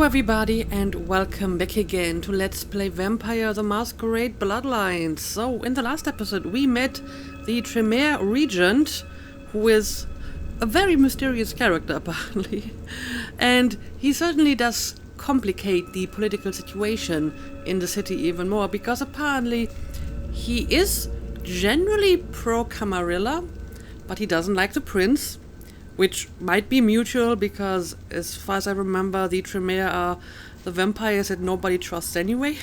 everybody, and welcome back again to Let's Play Vampire the Masquerade Bloodlines. So, in the last episode we met the Tremere Regent, who is a very mysterious character apparently, and he certainly does complicate the political situation in the city even more, because apparently he is generally pro-Camarilla, but he doesn't like the prince. Which might be mutual, because as far as I remember, the Tremere are the vampires that nobody trusts anyway.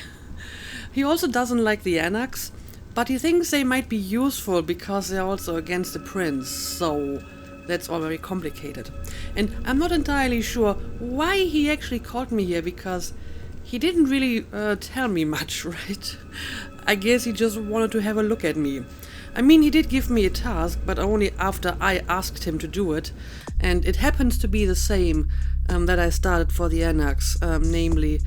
He also doesn't like the Anarchs, but he thinks they might be useful because they're also against the prince, so that's all very complicated. And I'm not entirely sure why he actually called me here, because he didn't really tell me much, right? I guess he just wanted to have a look at me. I mean, he did give me a task, but only after I asked him to do it, and it happens to be the same that I started for the Anarchs, namely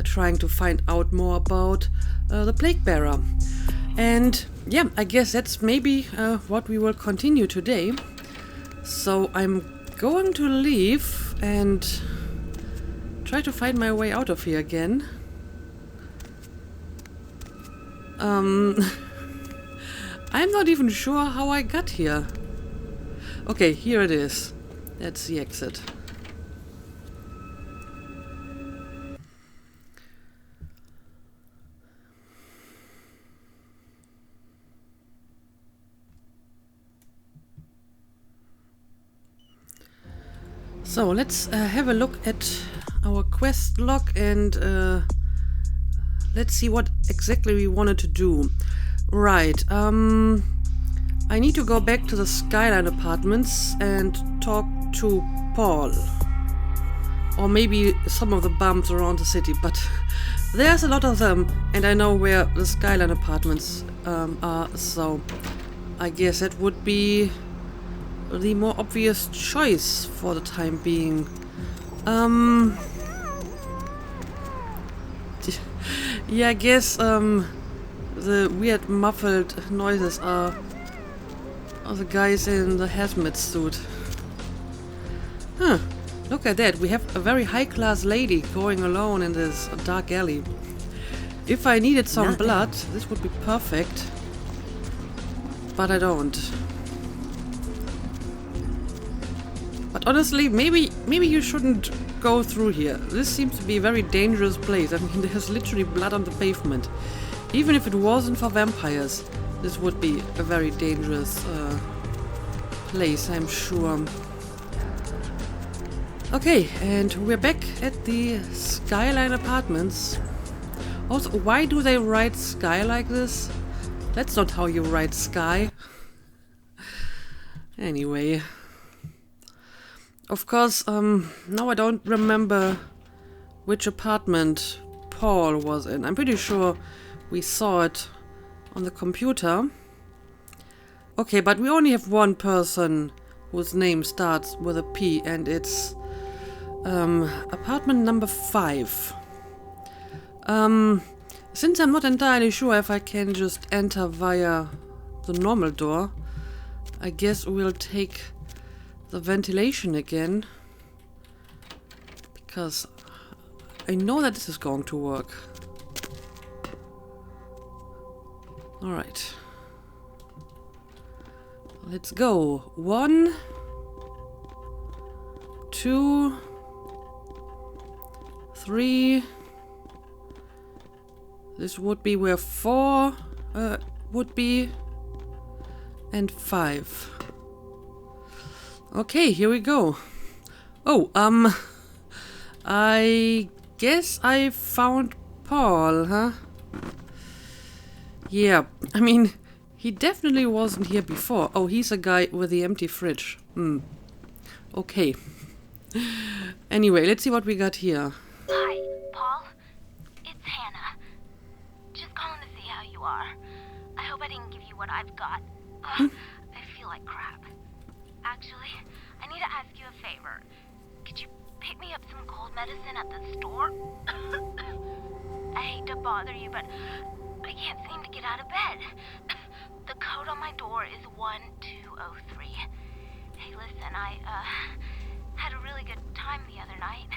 trying to find out more about the Plaguebearer. And yeah, I guess that's maybe what we will continue today. So I'm going to leave and try to find my way out of here again. I'm not even sure how I got here. Okay, here it is. That's the exit. So let's have a look at our quest log and let's see what exactly we wanted to do. Right, I need to go back to the Skyline Apartments and talk to Paul. Or maybe some of the bums around the city, but there's a lot of them, and I know where the Skyline Apartments are, so I guess that would be the more obvious choice for the time being. Yeah, I guess, the weird muffled noises are the guys in the hazmat suit. Huh, look at that, we have a very high-class lady going alone in this dark alley. If I needed some blood, this would be perfect. But I don't. But honestly, maybe you shouldn't go through here. This seems to be a very dangerous place. I mean, there's literally blood on the pavement. Even if it wasn't for vampires, this would be a very dangerous place, I'm sure. Okay, and we're back at the Skyline Apartments. Also, why do they write sky like this? That's not how you write sky. Anyway. Of course, now I don't remember which apartment Paul was in. I'm pretty sure we saw it on the computer. Okay, but we only have one person whose name starts with a P, and it's apartment number 5. Since I'm not entirely sure if I can just enter via the normal door, I guess we'll take the ventilation again, because I know that this is going to work. Alright. Let's go. 1, 2, 3. This would be where 4 would be. And 5. Okay, here we go. Oh, I guess I found Paul, huh? Yeah, I mean, he definitely wasn't here before. Oh, he's a guy with the empty fridge. Okay. Anyway, let's see what we got here. Hi, Paul. It's Hannah. Just calling to see how you are. I hope I didn't give you what I've got. I feel like crap. Actually, I need to ask you a favor. Could you pick me up some cold medicine at the store? I hate to bother you, but I can't seem to get out of bed. The code on my door is 1203. Hey, listen, I had a really good time the other night.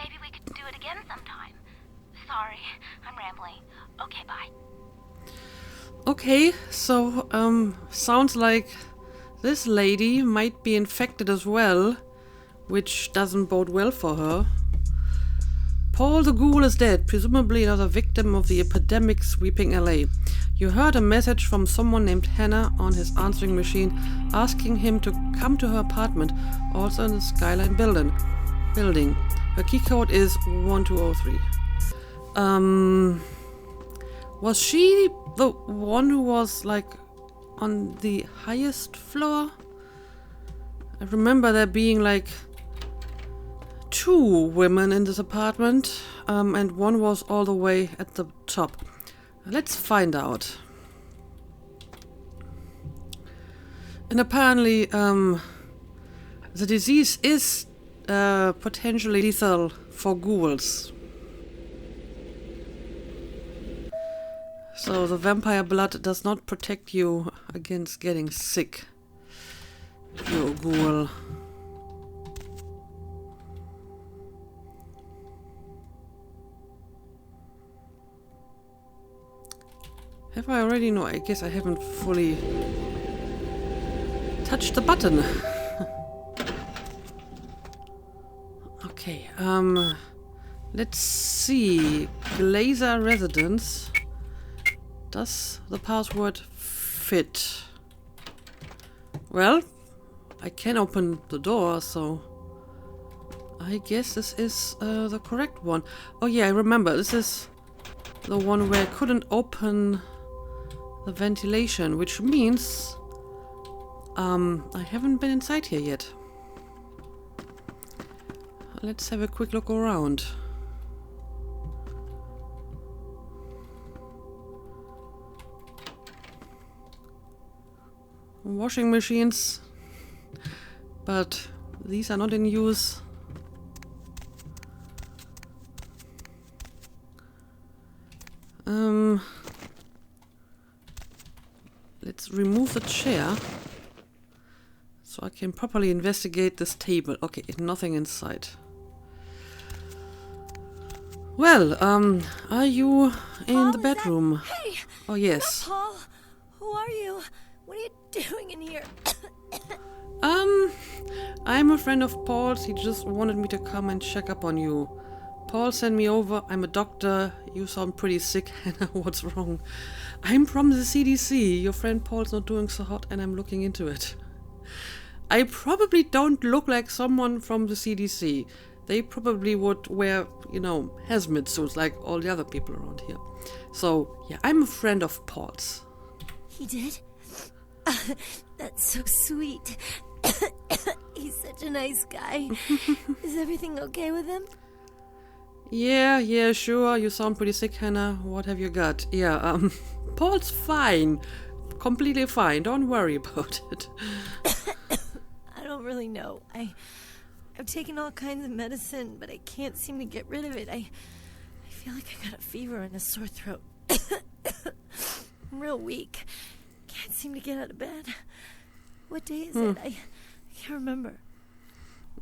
maybe we could do it again sometime. Sorry, I'm rambling. Okay, bye. Okay, so, sounds like this lady might be infected as well, which doesn't bode well for her. Paul the Ghoul is dead, presumably another victim of the epidemic sweeping LA. You heard a message from someone named Hannah on his answering machine asking him to come to her apartment, also in the Skyline building. Her key code is 1203. Was she the one who was like on the highest floor? I remember there being like 2 women in this apartment, and one was all the way at the top. Let's find out. And apparently, the disease is potentially lethal for ghouls. So the vampire blood does not protect you against getting sick, if you're a ghoul. Have I already? No, I guess I haven't fully touched the button. Okay, let's see. Glazer Residence. Does the password fit? Well, I can open the door, so I guess this is the correct one. Oh yeah, I remember. This is the one where I couldn't open the ventilation, which means I haven't been inside here yet. Let's have a quick look around. Washing machines, but these are not in use. Let's remove the chair so I can properly investigate this table. Okay, nothing inside. Well, are you in Paul, the bedroom? Hey! Oh, yes. Paul, who are you? What are you doing in here? I'm a friend of Paul's. He just wanted me to come and check up on you. Paul sent me over. I'm a doctor. You sound pretty sick, Hannah. What's wrong? I'm from the CDC. Your friend Paul's not doing so hot, and I'm looking into it. I probably don't look like someone from the CDC. They probably would wear, hazmat suits like all the other people around here. So, yeah, I'm a friend of Paul's. He did? That's so sweet. He's such a nice guy. Is everything okay with him? Yeah, sure. You sound pretty sick, Hannah. What have you got? Yeah, Paul's fine. Completely fine. Don't worry about it. I don't really know. I've taken all kinds of medicine, but I can't seem to get rid of it. I feel like I got a fever and a sore throat. I'm real weak. Can't seem to get out of bed. What day is it? I can't remember.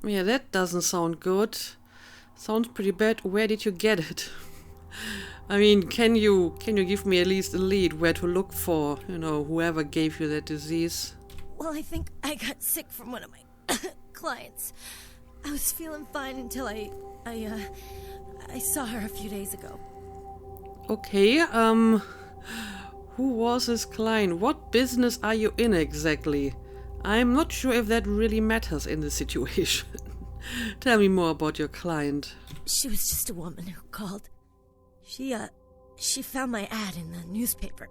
Yeah, that doesn't sound good. Sounds pretty bad. Where did you get it? I mean, can you give me at least a lead where to look for, whoever gave you that disease? Well, I think I got sick from one of my clients. I was feeling fine until I saw her a few days ago. Okay, who was this client? What business are you in exactly? I'm not sure if that really matters in this situation. Tell me more about your client. She was just a woman who called. She found my ad in the newspaper.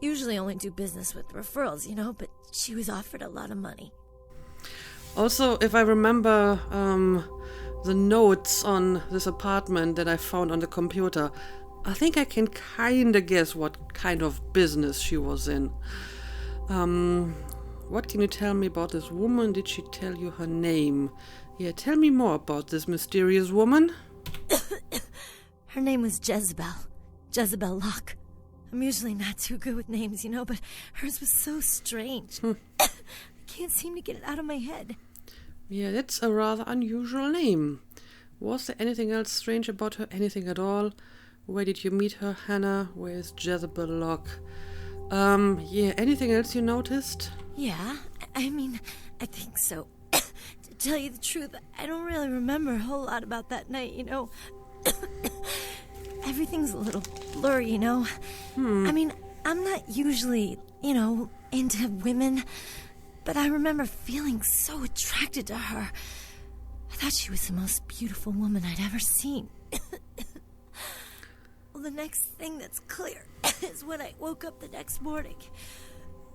Usually only do business with referrals, but she was offered a lot of money. Also, if I remember the notes on this apartment that I found on the computer, I think I can kinda guess what kind of business she was in. What can you tell me about this woman? Did she tell you her name? Yeah, tell me more about this mysterious woman. Her name was Jezebel. Jezebel Locke. I'm usually not too good with names, but hers was so strange. I can't seem to get it out of my head. Yeah, that's a rather unusual name. Was there anything else strange about her? Anything at all? Where did you meet her, Hannah? Where's Jezebel Locke? Yeah, anything else you noticed? Yeah, I mean, I think so. To tell you the truth, I don't really remember a whole lot about that night, you know. Everything's a little blurry, you know. I mean, I'm not usually, you know, into women, but I remember feeling so attracted to her. I thought she was the most beautiful woman I'd ever seen. Well, the next thing that's clear is when I woke up the next morning.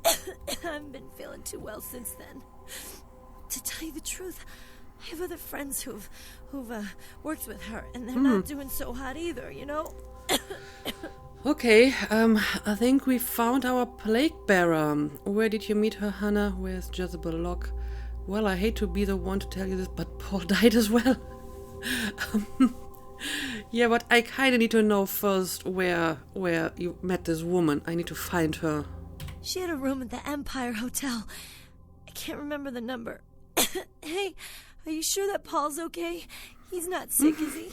I haven't been feeling too well since then. To tell you the truth, I have other friends who've worked with her, and they're not doing so hot either, you know? Okay, I think we found our Plaguebearer. Where did you meet her, Hannah? Where's Jezebel Locke? Well, I hate to be the one to tell you this, but Paul died as well. Yeah, but I kind of need to know first where you met this woman. I need to find her. She had a room at the Empire Hotel. I can't remember the number. Hey, are you sure that Paul's okay? He's not sick, is he?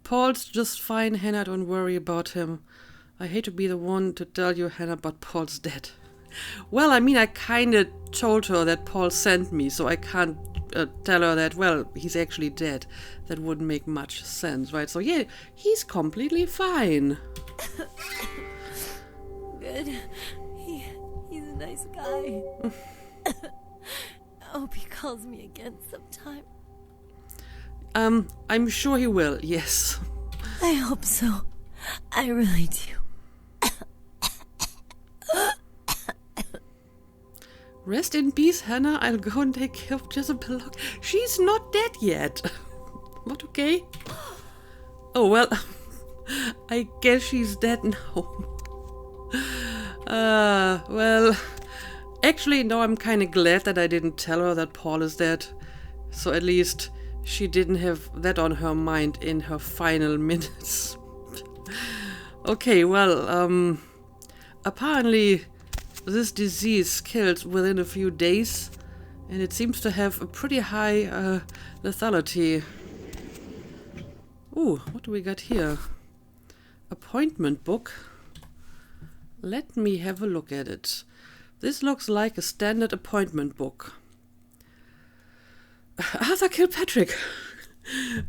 Paul's just fine, Hannah. Don't worry about him. I hate to be the one to tell you, Hannah, but Paul's dead. Well, I mean, I kind of told her that Paul sent me, so I can't tell her that, well, he's actually dead. That wouldn't make much sense, right? So, yeah, he's completely fine. Good. He's a nice guy. I hope he calls me again sometime. I'm sure he will, yes. I hope so. I really do. Rest in peace, Hannah. I'll go and take care of Jezebel Locke. She's not dead yet. What, okay? Oh, well, I guess she's dead now. Well, actually, no, I'm kind of glad that I didn't tell her that Paul is dead. So at least she didn't have that on her mind in her final minutes. Okay, well, apparently this disease kills within a few days, and it seems to have a pretty high lethality. Ooh, what do we got here? Appointment book. Let me have a look at it. This looks like a standard appointment book. Arthur Kilpatrick.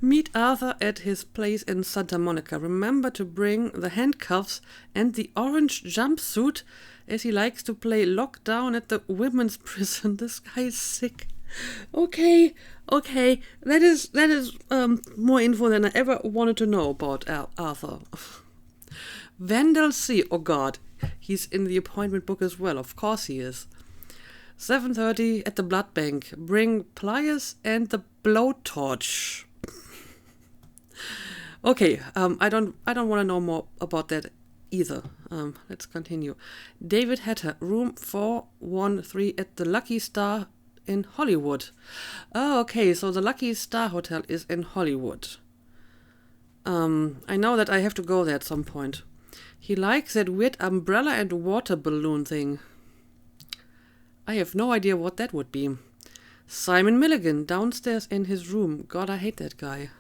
Meet Arthur at his place in Santa Monica. Remember to bring the handcuffs and the orange jumpsuit, as he likes to play lockdown at the women's prison. This guy is sick. Okay. That is more info than I ever wanted to know about Arthur. Vandal C. Oh God, he's in the appointment book as well. Of course he is. 7:30 at the blood bank. Bring pliers and the blowtorch. Okay, I don't want to know more about that either. Let's continue. David Hatter, room 413 at the Lucky Star in Hollywood. Oh, okay, so the Lucky Star Hotel is in Hollywood. I know that I have to go there at some point. He likes that weird umbrella and water balloon thing. I have no idea what that would be. Simon Milligan, downstairs in his room. God, I hate that guy.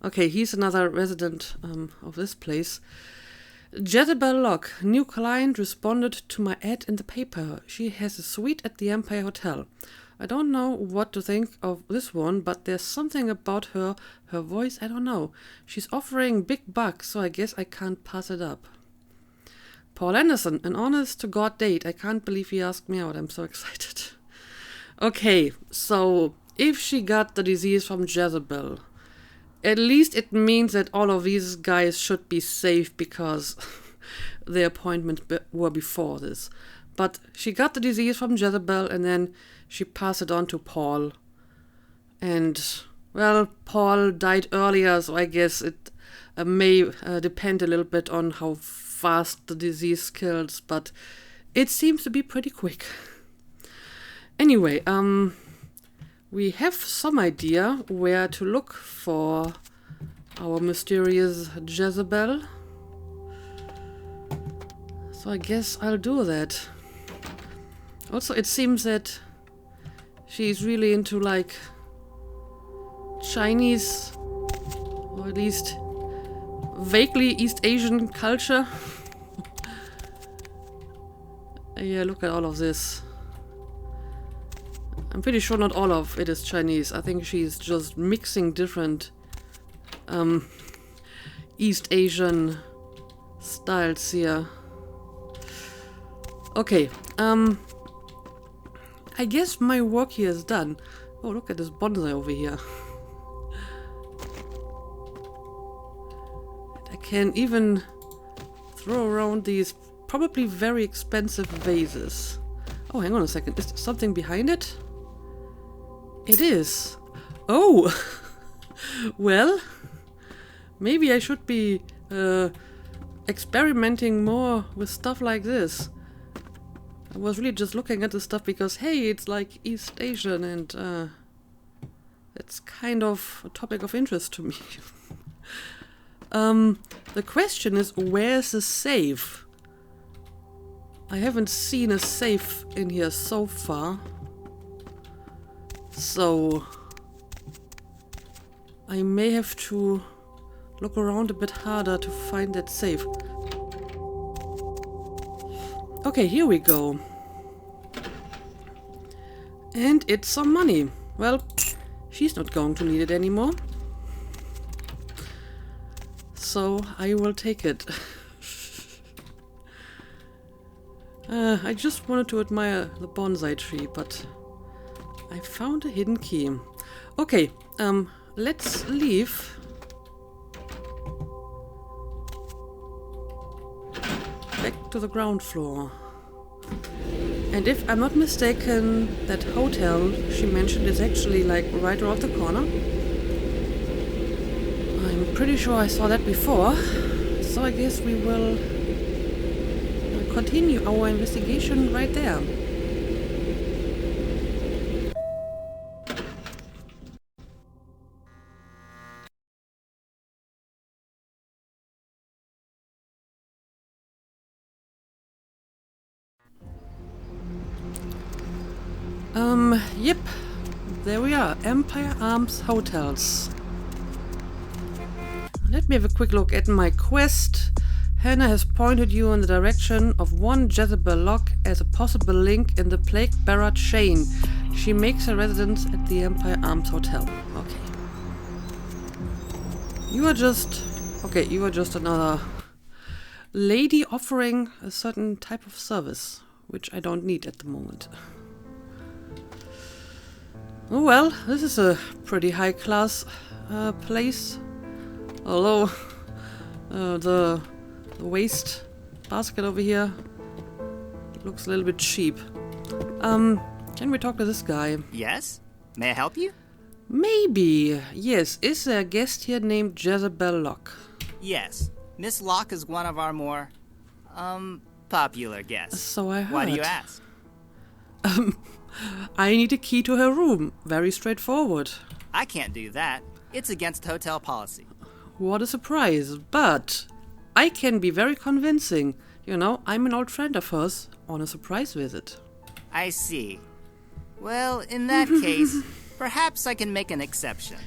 Okay, he's another resident of this place. Jezebel Locke, new client, responded to my ad in the paper. She has a suite at the Empire Hotel. I don't know what to think of this one, but there's something about her voice, I don't know. She's offering big bucks, so I guess I can't pass it up. Paul Anderson, an honest-to-God date. I can't believe he asked me out. I'm so excited. Okay, so if she got the disease from Jezebel, at least it means that all of these guys should be safe because their appointments were before this. But she got the disease from Jezebel and then she passed it on to Paul. And, well, Paul died earlier, so I guess it may depend a little bit on how fast the disease kills, but it seems to be pretty quick. Anyway, we have some idea where to look for our mysterious Jezebel. So I guess I'll do that. Also, it seems that she's really into like Chinese, or at least vaguely East Asian culture. Yeah, look at all of this. I'm pretty sure not all of it is Chinese. I think she's just mixing different East Asian styles here. Okay, I guess my work here is done. Oh, look at this bonsai over here. I can even throw around these probably very expensive vases. Oh, hang on a second. Is there something behind it? It is. Oh! Well, maybe I should be experimenting more with stuff like this. I was really just looking at this stuff because, hey, it's like East Asian and it's kind of a topic of interest to me. The question is, where's the safe? I haven't seen a safe in here so far. So I may have to look around a bit harder to find that safe. Okay, here we go. And it's some money. Well, she's not going to need it anymore. So I will take it. I just wanted to admire the bonsai tree, but I found a hidden key. Okay, let's leave. Back to the ground floor. And if I'm not mistaken, that hotel she mentioned is actually like right around the corner. I'm pretty sure I saw that before. So I guess we will continue our investigation right there. Yep, there we are, Empire Arms Hotels. Let me have a quick look at my quest. Hannah has pointed you in the direction of one Jezebel lock as a possible link in the Plaguebearer chain. She makes her residence at the Empire Arms Hotel. Okay. You are just another lady offering a certain type of service, which I don't need at the moment. Oh well, this is a pretty high-class place. Although the waste basket over here looks a little bit cheap. Can we talk to this guy? Yes? May I help you? Maybe. Yes. Is there a guest here named Jezebel Locke? Yes. Miss Locke is one of our more, popular guests. So I heard. Why do you ask? I need a key to her room. Very straightforward. I can't do that. It's against hotel policy. What a surprise. But I can be very convincing. You know, I'm an old friend of hers on a surprise visit. I see. Well, in that case, perhaps I can make an exception.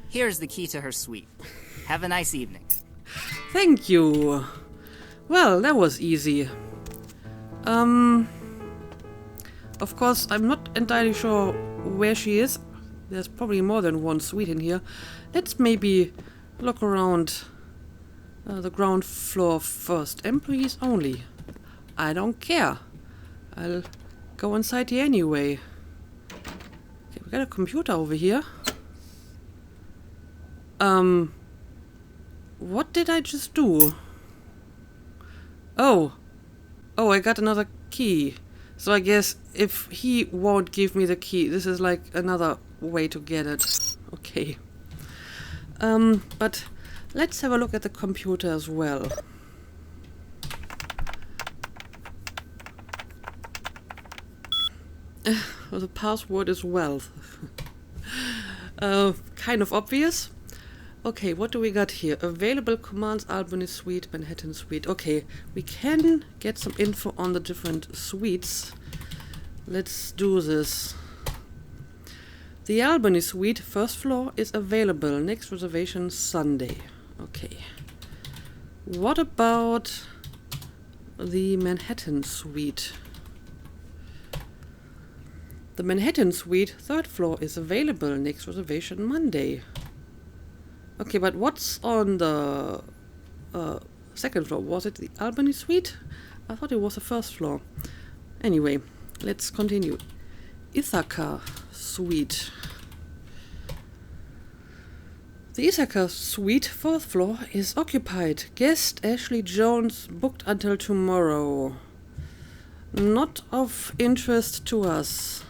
Here's the key to her suite. Have a nice evening. Thank you. Well, that was easy. Of course, I'm not entirely sure where she is. There's probably more than one suite in here. Let's maybe look around the ground floor first. Employees only. I don't care. I'll go inside here anyway. Okay, we got a computer over here. What did I just do? Oh, I got another key. So I guess if he won't give me the key, this is like another way to get it. Okay. But let's have a look at the computer as well. The password is wealth. Kind of obvious. Okay, what do we got here? Available commands, Albany Suite, Manhattan Suite. Okay, we can get some info on the different suites. Let's do this. The Albany Suite, first floor, is available. Next reservation Sunday. Okay. What about the Manhattan Suite? The Manhattan Suite, third floor, is available. Next reservation Monday. Okay, but what's on the second floor? Was it the Albany Suite? I thought it was the first floor. Anyway, let's continue. Ithaca Suite. The Ithaca Suite, fourth floor, is occupied. Guest Ashley Jones booked until tomorrow. Not of interest to us.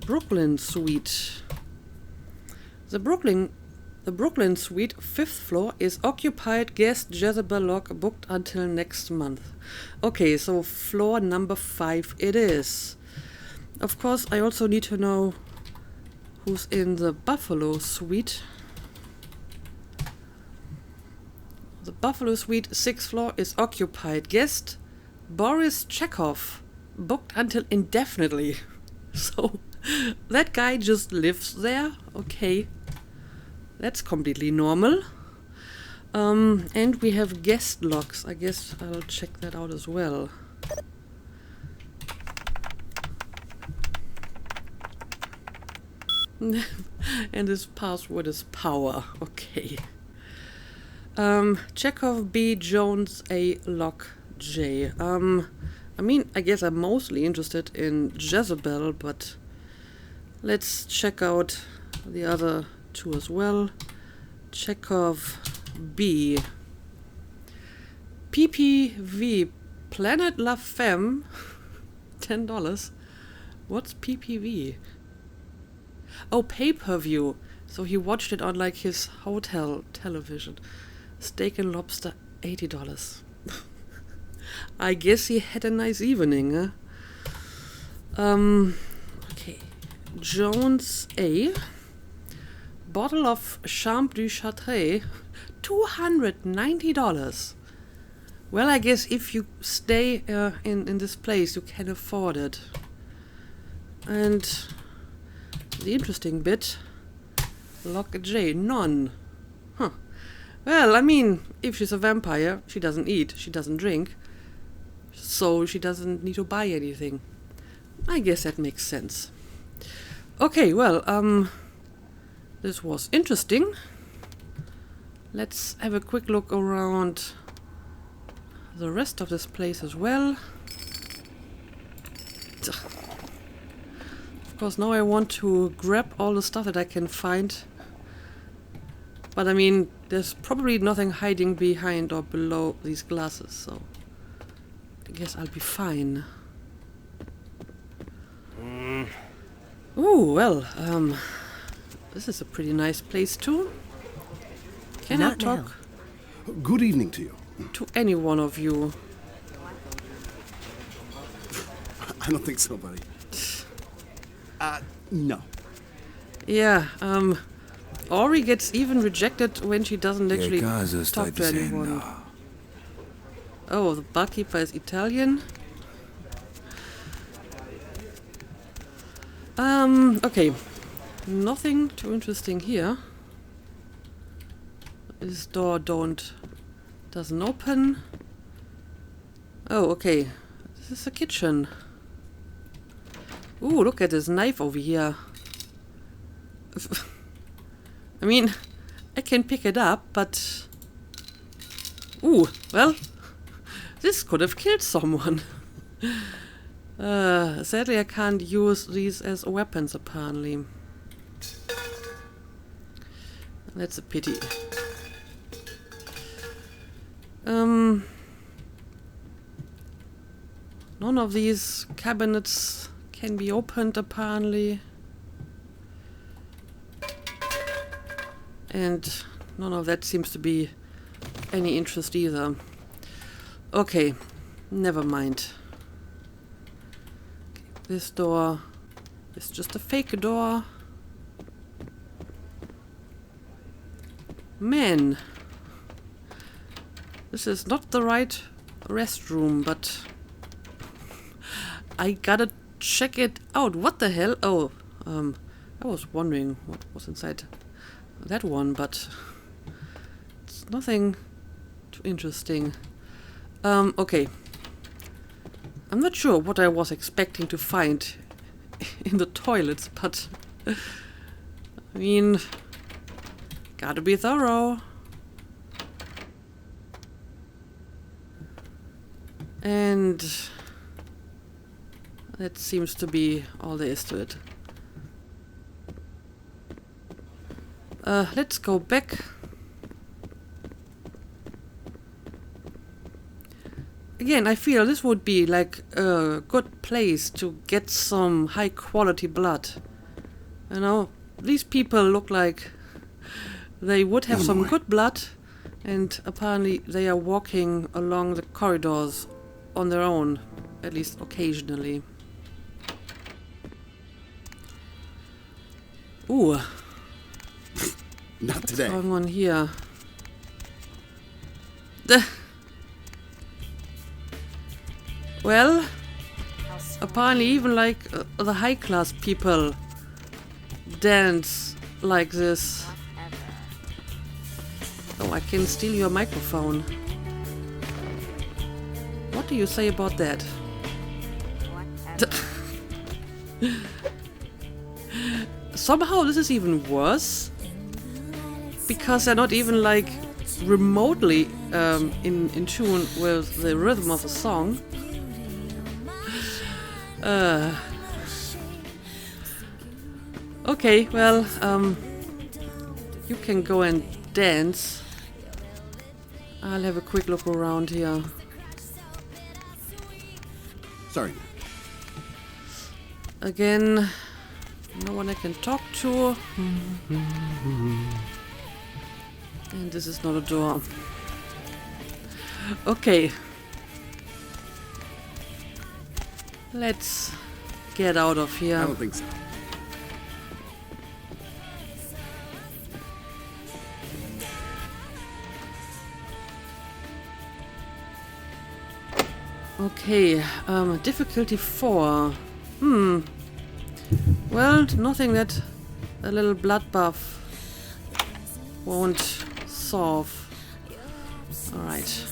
Brooklyn Suite. The Brooklyn Suite, fifth floor, is occupied. Guest Jezebel Lock booked until next month. Okay, so floor number 5 it is. Of course, I also need to know who's in the Buffalo Suite. The Buffalo Suite, 6th floor, is occupied. Guest Boris Chekhov booked until indefinitely. So that guy just lives there. Okay. That's completely normal. And we have guest logs. I guess I'll check that out as well. And his password is power. Okay. Chekhov B. Jones A. Lock J. I mean, I guess I'm mostly interested in Jezebel, but let's check out the other two as well. Chekhov B. PPV. Planet La Femme. $10. What's PPV? Oh, pay-per-view. So he watched it on like his hotel television. Steak and lobster, $80. I guess he had a nice evening, huh? Okay. Jones A. Bottle of Champ du Chartres, $290. Well, I guess if you stay in this place, you can afford it. And the interesting bit, Lock J, none. Huh. Well, I mean, if she's a vampire, she doesn't eat, she doesn't drink, so she doesn't need to buy anything. I guess that makes sense. Okay, well, this was interesting. Let's have a quick look around the rest of this place as well. Of course, now I want to grab all the stuff that I can find. But I mean, there's probably nothing hiding behind or below these glasses, so I guess I'll be fine. Ooh, well, this is a pretty nice place too. Can I talk Good evening to you. to any one of you? I don't think so, buddy. No. Yeah, Ori gets even rejected when she doesn't actually talk to anyone. Oh, the barkeeper is Italian. Okay. Nothing too interesting here. This door doesn't open. Oh, okay. This is a kitchen. Ooh, look at this knife over here. I mean, I can pick it up, but... Ooh, well, this could have killed someone. Sadly, I can't use these as weapons, apparently. That's a pity. None of these cabinets can be opened, apparently. And none of that seems to be any interest either. Okay, never mind. This door is just a fake door. Man, this is not the right restroom, but I gotta check it out. What the hell? Oh, I was wondering what was inside that one, but it's nothing too interesting. Okay. I'm not sure what I was expecting to find in the toilets, but I mean, gotta be thorough. And that seems to be all there is to it. Let's go back. Again, I feel this would be like a good place to get some high quality blood. You know, these people look like they would have some good blood, and apparently they are walking along the corridors on their own, at least occasionally. Ooh. Not today. What's going on here? Well, apparently even like the high class people dance like this. Oh, I can steal your microphone. What do you say about that? Somehow this is even worse, because they're not even like remotely in tune with the rhythm of the song. Okay, well, you can go and dance. I'll have a quick look around here. Sorry. Again, no one I can talk to. And this is not a door. Okay. Let's get out of here. I don't think so. Okay, difficulty 4. Well, nothing that a little blood buff won't solve. Alright.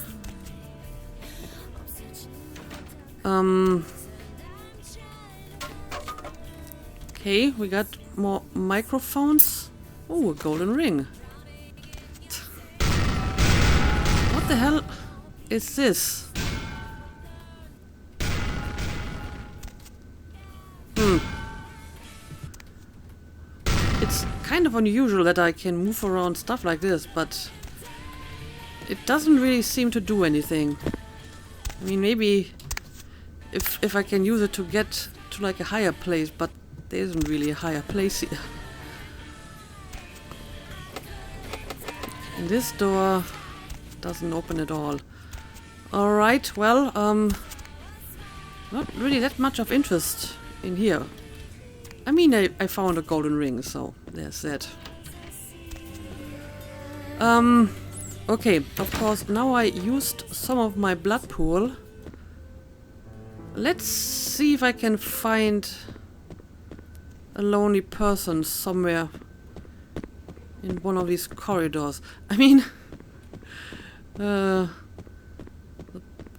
Okay, we got more microphones. Oh, a golden ring. What the hell is this? It's kind of unusual that I can move around stuff like this, but it doesn't really seem to do anything. I mean, maybe if I can use it to get to like a higher place, but there isn't really a higher place here. And this door doesn't open at all. Alright, well, not really that much of interest in here. I mean, I found a golden ring, so there's that. Okay, of course, now I used some of my blood pool. Let's see if I can find a lonely person somewhere in one of these corridors. I mean, the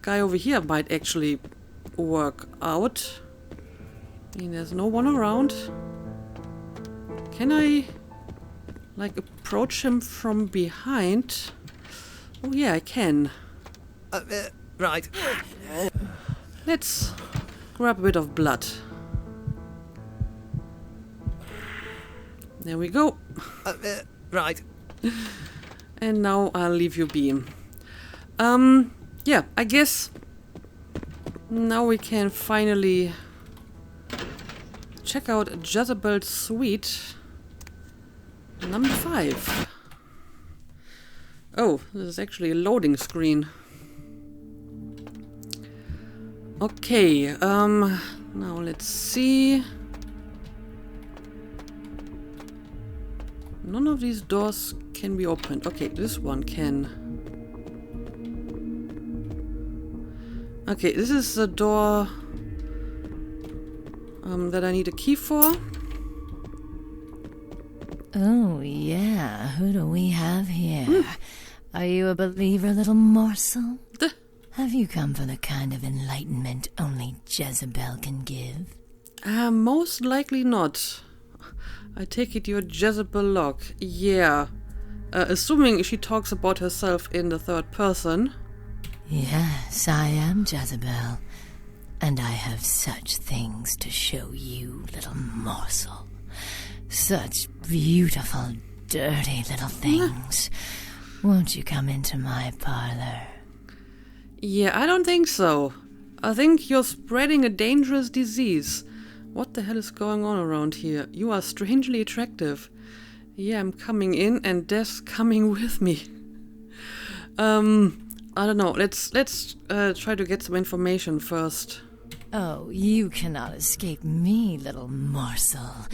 guy over here might actually work out. I mean, there's no one around. Can I, like, approach him from behind? Oh yeah, I can. Right. Let's grab a bit of blood. There we go. Right. And now I'll leave you be. Yeah, I guess now we can finally check out Jezebel's suite number 5. Oh, this is actually a loading screen. Okay, now let's see. None of these doors can be opened. Okay, this one can. Okay, this is the door that I need a key for. Oh, yeah. Who do we have here? Are you a believer, little morsel? Have you come for the kind of enlightenment only Jezebel can give? Most likely not. I take it you're Jezebel Locke. Yeah. Assuming she talks about herself in the third person. Yes, I am Jezebel. And I have such things to show you, little morsel. Such beautiful, dirty little things. Won't you come into my parlor? Yeah, I don't think so. I think you're spreading a dangerous disease. What the hell is going on around here? You are strangely attractive. Yeah, I'm coming in and Death's coming with me. I don't know. Let's try to get some information first. Oh, you cannot escape me, little morsel.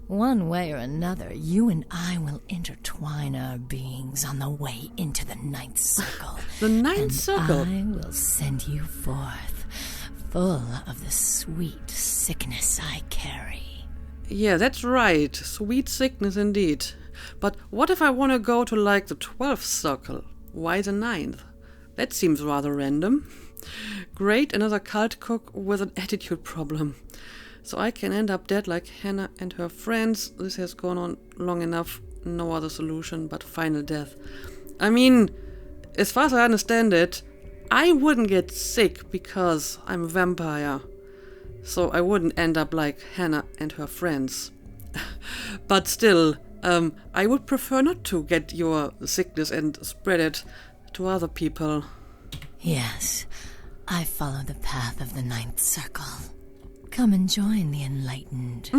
One way or another, you and I will intertwine our beings on the way into the ninth circle. The ninth circle? I will send you forth, full of the sweet sickness I carry. Yeah, that's right. Sweet sickness indeed. But what if I want to go to like the 12th circle? Why the 9th? That seems rather random. Great, another cult cook with an attitude problem. So I can end up dead like Hannah and her friends. This has gone on long enough. No other solution but final death. I mean, as far as I understand it, I wouldn't get sick because I'm a vampire. So I wouldn't end up like Hannah and her friends. But still, I would prefer not to get your sickness and spread it to other people. Yes, I follow the path of the ninth circle. Come and join the enlightened,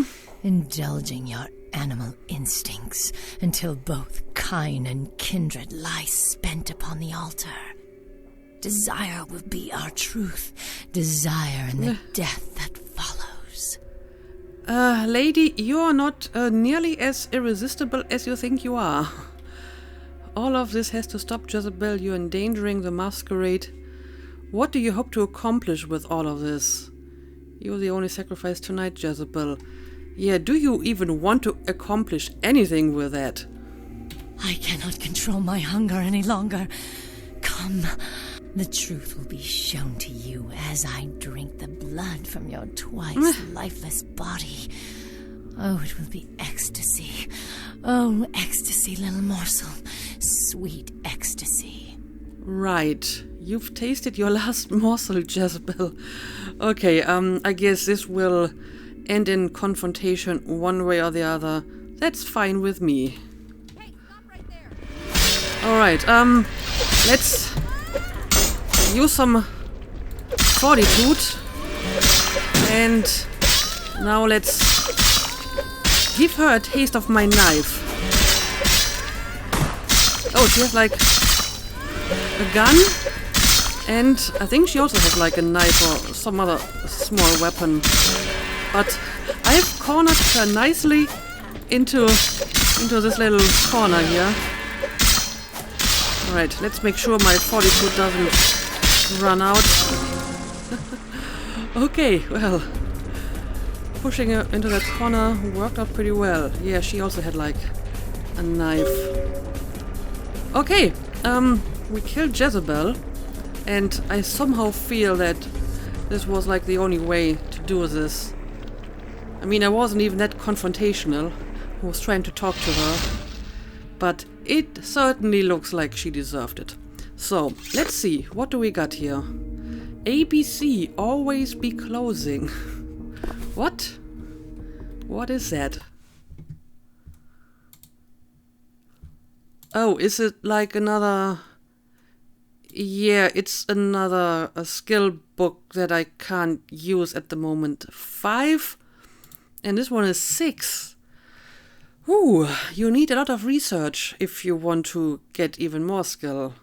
indulging your animal instincts until both kind and kindred lie spent upon the altar. Desire will be our truth, desire and the death that follows. Lady, you are not nearly as irresistible as you think you are. All of this has to stop, Jezebel. You're endangering the Masquerade. What do you hope to accomplish with all of this? You're the only sacrifice tonight, Jezebel. Yeah, do you even want to accomplish anything with that? I cannot control my hunger any longer. Come, the truth will be shown to you as I drink the blood from your twice lifeless body. Oh, it will be ecstasy. Oh, ecstasy, little morsel. Sweet ecstasy. Right. You've tasted your last morsel, Jezebel. Okay, I guess this will end in confrontation one way or the other. That's fine with me. Hey, stop right there. Alright, let's use some fortitude. And now let's give her a taste of my knife. Oh, she has like a gun. And I think she also has like a knife or some other small weapon. But I've cornered her nicely into this little corner here. Alright, let's make sure my fortitude doesn't run out. Okay, well, pushing her into that corner worked out pretty well. Yeah, she also had like a knife. Okay, we killed Jezebel. And I somehow feel that this was like the only way to do this. I mean, I wasn't even that confrontational. I was trying to talk to her. But it certainly looks like she deserved it. So, let's see. What do we got here? ABC, always be closing. What? What is that? Oh, is it like another... Yeah, it's another skill book that I can't use at the moment. 5? And this one is 6. Ooh, you need a lot of research if you want to get even more skill.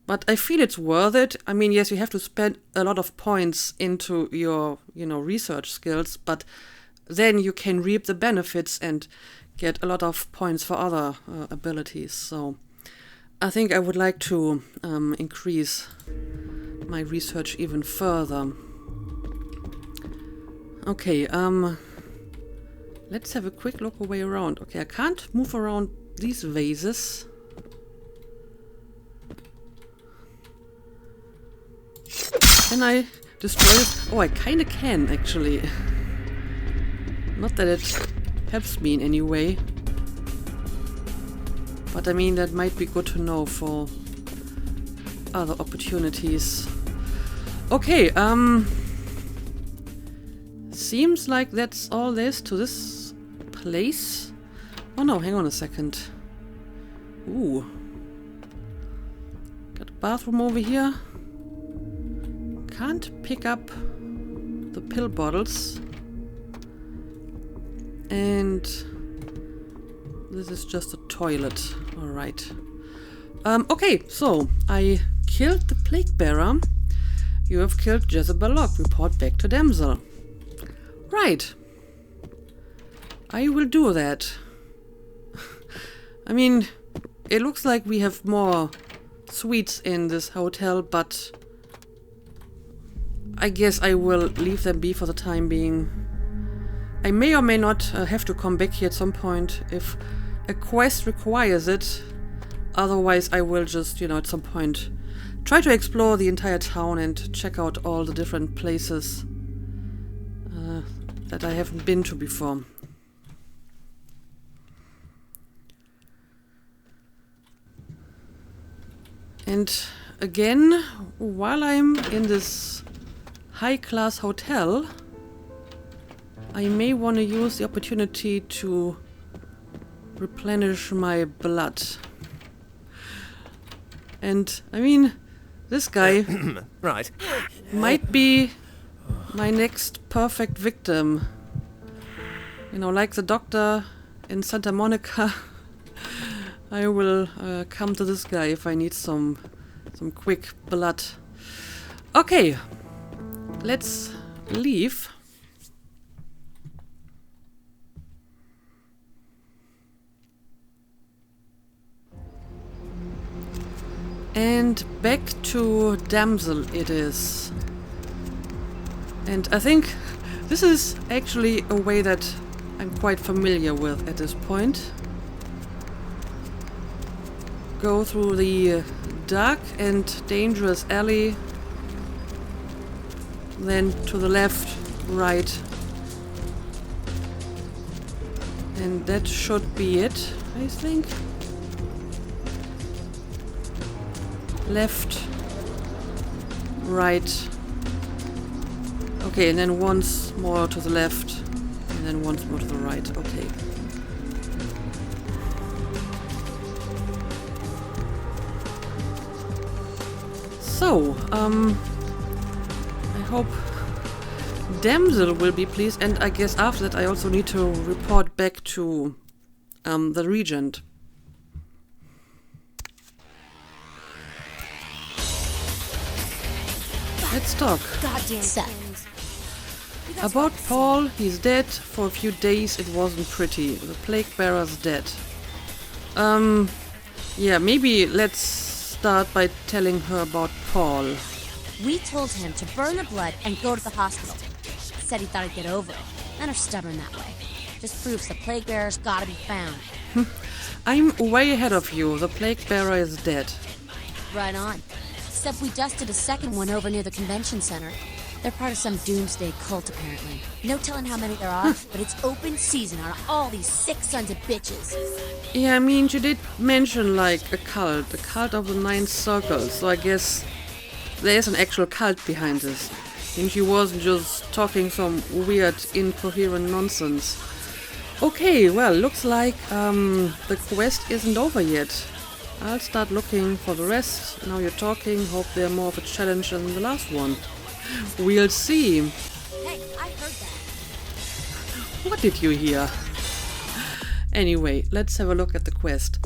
But I feel it's worth it. I mean, yes, you have to spend a lot of points into your, research skills, but then you can reap the benefits and get a lot of points for other abilities, so... I think I would like to increase my research even further. Okay, Let's have a quick look away around. Okay, I can't move around these vases. Can I destroy it? Oh, I kinda can, actually. Not that it helps me in any way. But I mean, that might be good to know for other opportunities. Okay, seems like that's all there is to this place. Oh no, hang on a second. Ooh. Got a bathroom over here. Can't pick up the pill bottles. And this is just a toilet. Alright. Okay, so I killed the Plaguebearer. You have killed Jezebel. Report back to Damsel. Right. I will do that. I mean, it looks like we have more suites in this hotel, but I guess I will leave them be for the time being. I may or may not have to come back here at some point if a quest requires it. Otherwise, I will just, at some point try to explore the entire town and check out all the different places that I haven't been to before. And again, while I'm in this high-class hotel, I may want to use the opportunity to replenish my blood. And, I mean, this guy Right. might be my next perfect victim. Like the doctor in Santa Monica. I will come to this guy if I need some quick blood. Okay, let's leave. And back to Damsel it is. And I think this is actually a way that I'm quite familiar with at this point. Go through the dark and dangerous alley. Then to the left, right. And that should be it, I think. Left, right. Okay, and then once more to the left, and then once more to the right. Okay. So, I hope Damsel will be pleased, and I guess after that I also need to report back to the Regent. Let's talk. Goddamn Seth. About Paul, he's dead. For a few days it wasn't pretty. The Plaguebearer's dead. Yeah, maybe let's start by telling her about Paul. We told him to burn the blood and go to the hospital. Said he thought he'd get over it. Men are stubborn that way. Just proves the Plaguebearer's gotta be found. I'm way ahead of you. The Plaguebearer is dead. Right on. Except we dusted a second one over near the convention center. They're part of some doomsday cult, apparently. No telling how many there are, but it's open season on all these sick sons of bitches. Yeah, I mean, she did mention, like, a cult of the Ninth Circle, so I guess there's an actual cult behind this. And she wasn't just talking some weird, incoherent nonsense. Okay, well, looks like the quest isn't over yet. I'll start looking for the rest. Now you're talking, hope they're more of a challenge than the last one. We'll see. Hey, I heard that. What did you hear? Anyway, let's have a look at the quest.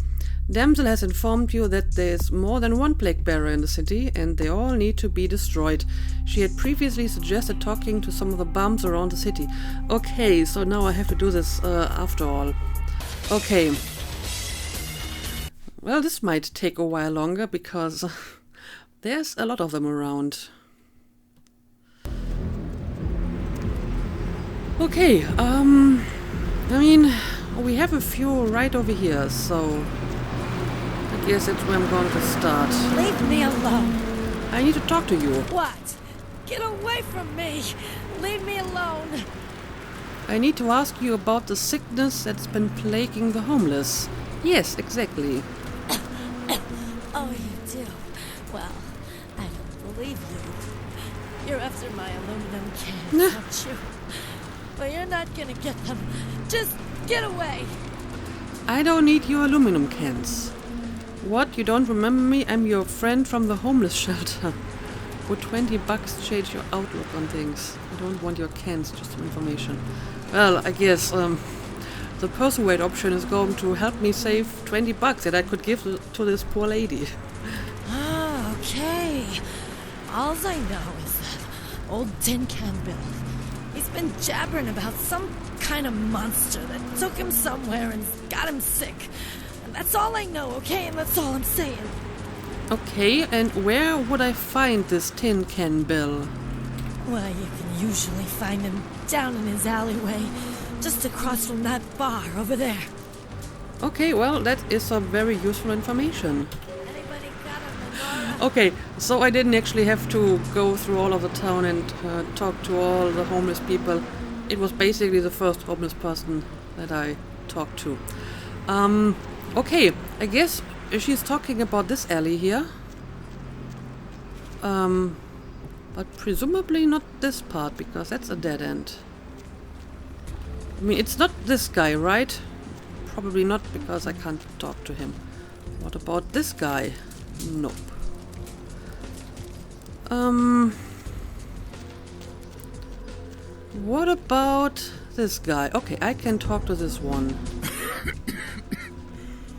Damsel has informed you that there's more than one Plaguebearer in the city, and they all need to be destroyed. She had previously suggested talking to some of the bums around the city. Okay, so now I have to do this after all. Okay. Well, this might take a while longer, because there's a lot of them around. Okay, I mean, we have a few right over here, so I guess that's where I'm going to start. Leave me alone. I need to talk to you. What? Get away from me. Leave me alone. I need to ask you about the sickness that's been plaguing the homeless. Yes, exactly. Oh, you do? Well, I don't believe you. You're after my aluminum cans, aren't you? But you're not gonna get them. Just get away. I don't need your aluminum cans. What, you don't remember me? I'm your friend from the homeless shelter. Would $20 change your outlook on things? I don't want your cans, just some information. Well, I guess the persuade option is going to help me save $20 that I could give to this poor lady. Ah, okay. All I know is that old Tin Can Bill. He's been jabbering about some kind of monster that took him somewhere and got him sick. And that's all I know, okay? And that's all I'm saying. Okay, and where would I find this Tin Can Bill? Well, you can usually find him down in his alleyway, just across from that bar over there. Okay, well, that is some very useful information. Anybody got a menorah? Okay, so I didn't actually have to go through all of the town and talk to all the homeless people. It was basically the first homeless person that I talked to. Okay, I guess she's talking about this alley here. But presumably not this part, because that's a dead end. I mean, it's not this guy, right? Probably not, because I can't talk to him. What about this guy? Nope. What about this guy? Okay, I can talk to this one.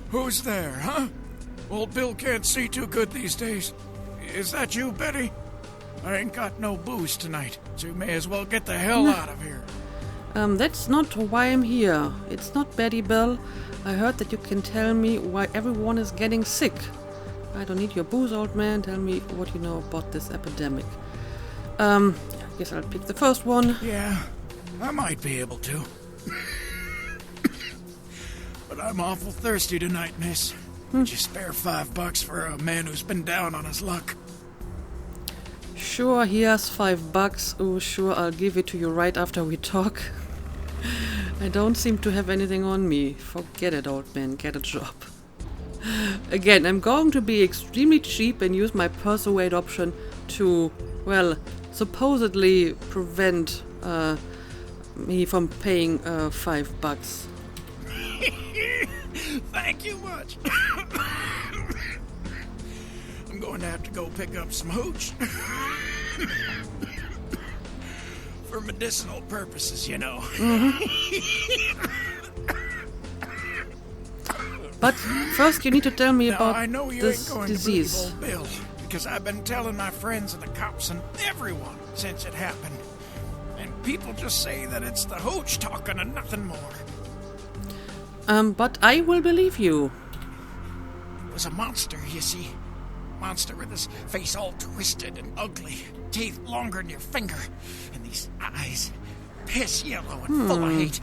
Who's there, huh? Old Bill can't see too good these days. Is that you, Betty? I ain't got no booze tonight, so you may as well get the hell out of here. That's not why I'm here. It's not Betty Bell. I heard that you can tell me why everyone is getting sick. I don't need your booze, old man. Tell me what you know about this epidemic. I guess I'll pick the first one. Yeah, I might be able to. But I'm awful thirsty tonight, miss. Would you spare $5 for a man who's been down on his luck? Sure, here's $5. Oh, sure, I'll give it to you right after we talk. I don't seem to have anything on me. Forget it, old man. Get a job. Again, I'm going to be extremely cheap and use my persuade option to, well, supposedly prevent me from paying $5. Thank you much. I'm going to have to go pick up some hooch. For medicinal purposes, you know. But first you need to tell me Now, about I know you this ain't going disease. to believe old Bill, because I've been telling my friends and the cops and everyone since it happened. And people just say that it's the hooch talking and nothing more. But I will believe you. It was a monster, you see. Monster with his face all twisted and ugly, teeth longer than your finger, and these eyes, piss yellow and full of hate.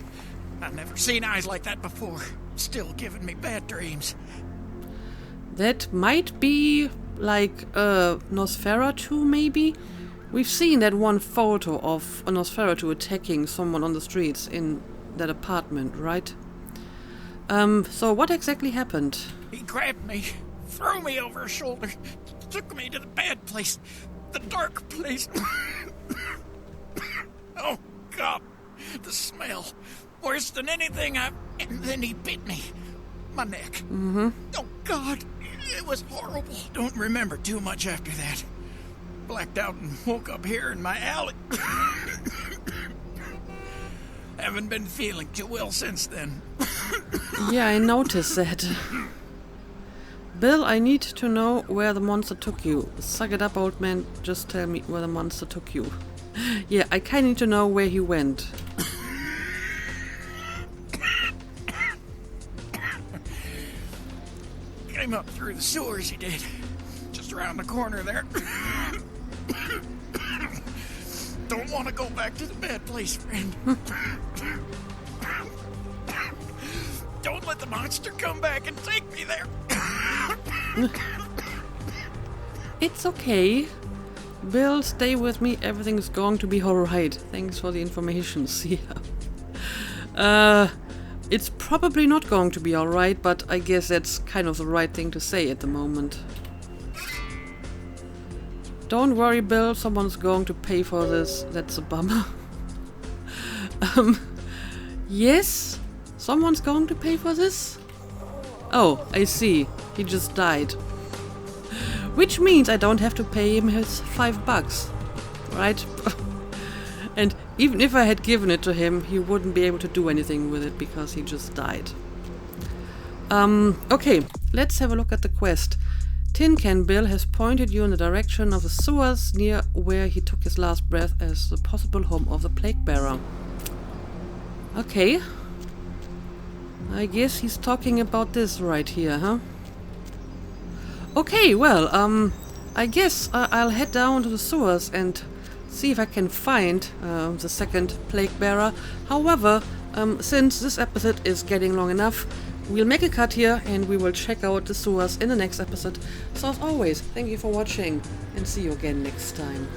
I've never seen eyes like that before. Still giving me bad dreams. That might be like Nosferatu, maybe? We've seen that one photo of a Nosferatu attacking someone on the streets in that apartment, right? So what exactly happened? He grabbed me, threw me over his shoulder, took me to the bad place, the dark place. Oh, God, the smell. Worse than anything and then he bit me. My neck. Oh, God, it was horrible. Don't remember too much after that. Blacked out and woke up here in my alley. Haven't been feeling too well since then. Yeah, I noticed that. Bill, I need to know where the monster took you. Suck it up, old man. Just tell me where the monster took you. Yeah, I kinda need to know where he went. Came up through the sewers, he did. Just around the corner there. Don't want to go back to the bad place, friend. Don't let the monster come back and take me there. It's okay. Bill, stay with me. Everything's going to be alright. Thanks for the information. See ya. It's probably not going to be alright, but I guess that's kind of the right thing to say at the moment. Don't worry, Bill. Someone's going to pay for this. That's a bummer. Yes? Someone's going to pay for this? Oh, I see. He just died. Which means I don't have to pay him his $5, right? And even if I had given it to him, he wouldn't be able to do anything with it because he just died. Okay, let's have a look at the quest. Tin Can Bill has pointed you in the direction of the sewers near where he took his last breath as the possible home of the Plaguebearer. Okay. I guess he's talking about this right here, huh? Okay, well, I guess I'll head down to the sewers and see if I can find the second Plaguebearer. However, since this episode is getting long enough, we'll make a cut here and we will check out the sewers in the next episode. So as always, thank you for watching and see you again next time.